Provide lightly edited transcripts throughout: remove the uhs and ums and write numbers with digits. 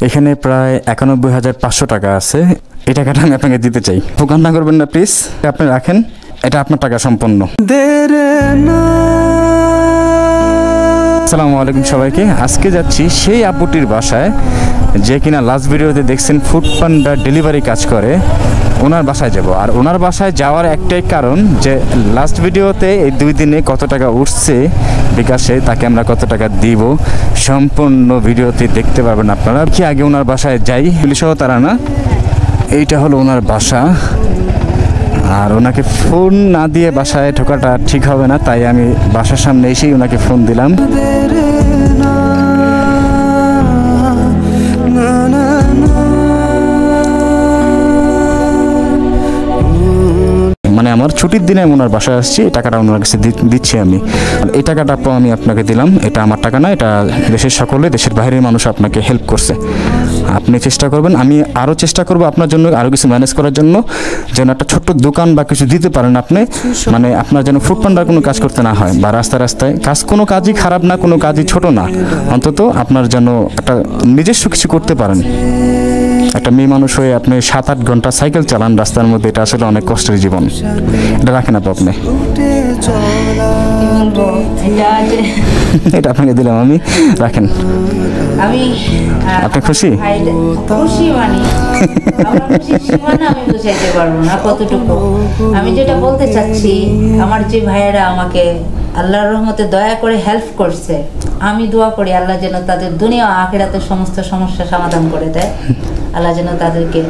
এখানে প্রায় ৯১,৫০০ টাকা আছে। এই টাকাটা আমি আপনাকে দিতে চাই। কান্না করবেন না প্লিজ, আপনি রাখেন, এটা আপনার টাকা সম্পূর্ণ। আসসালামু আলাইকুম সবাইকে। আজকে যাচ্ছি সেই আপুটির বাসায় যে কিনা লাস্ট ভিডিওতে দেখছেন ফুড পান্ডা ডেলিভারি কাজ করে, ওনার বাসায় যাব। আর ওনার বাসায় যাওয়ার একটাই কারণ যে লাস্ট ভিডিওতে এই 2 দিনে কত টাকা উঠছে বিকাশে, তাকে আমরা কত টাকা দিব সম্পূর্ণ ভিডিওতে দেখতে পারবেন আপনারা। কি আগে ওনার বাসায় যাই, পুলিশসহ তারা না, এইটা হলো ওনার বাসা। আর ওনাকে ফোন না দিয়ে বাসায় ঢোকাটা ঠিক হবে না, তাই আমি বাসার সামনে এসেই ওনাকে ফোন দিলাম। মানে আমার ছুটির দিনে আমি ওনার বাসায় আসছি, এই টাকাটা ওনার কাছে দিচ্ছি আমি। এই টাকাটা আমি আপনাকে দিলাম, এটা আমার টাকা না, এটা দেশের সকলে, দেশের বাইরের মানুষ আপনাকে হেল্প করছে। আপনি চেষ্টা করবেন, আমি আরও চেষ্টা করব আপনার জন্য আরও কিছু ম্যানেজ করার জন্য, যেন একটা ছোট্ট দোকান বা কিছু দিতে পারেন আপনি। মানে আপনার যেন ফুড পান্ডার কোনো কাজ করতে না হয়, বা রাস্তায় রাস্তায় কাজ, কোনো কাজই খারাপ না, কোনো কাজই ছোট না, অন্তত আপনার যেন একটা নিজস্ব কিছু করতে পারেন। একটা মেয়ে মানুষ হয়ে আপনি 7-8 ঘন্টা সাইকেল চালান রাস্তার মধ্যে, এটা আসলে অনেক কষ্টের জীবন। এটা রাখেন আপনি, এটা আপনাকে দিলাম আমি, রাখেন। আপনি খুশি? খুশি মানে আমি বুঝাইতে পারবো না কতটুকু। আমি যেটা বলতে চাচ্ছি, আমার যে ভাইয়েরা আমাকে আল্লাহর রহমতে দয়া করে হেল্প করছে, আমি দোয়া করি আল্লাহ যেন তাদের দুনিয়া আখিরাতের সমস্ত সমস্যা সমাধান করে দেয়। আল্লাহ যেন তাদেরকে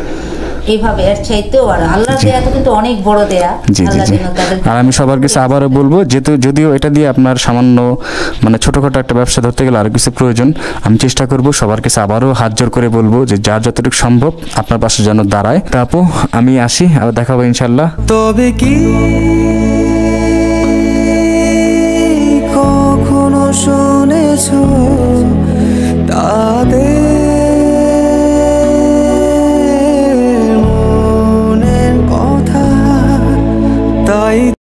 এইভাবে এর চাইতেও, আর আল্লাহর দেয়া তো কিন্তু অনেক বড় দেয়া। আল্লাহ যেন তাদের, আর আমি সবার কাছে আবারও বলবো, যেহেতু যদিও এটা দিয়ে আপনার সামান্য মানে ছোটখাটো একটা ব্যবসা ধরতে গেলে আরো কিছু প্রয়োজন, আমি চেষ্টা করব সবার কাছে আবারও হাত জোর করে বলবো যে যার যতটুকু সম্ভব আপনার পাশে যেন দাঁড়ায়। তা আপু আমি আসি, আবার দেখাবো ইনশাল্লাহ। তবে কি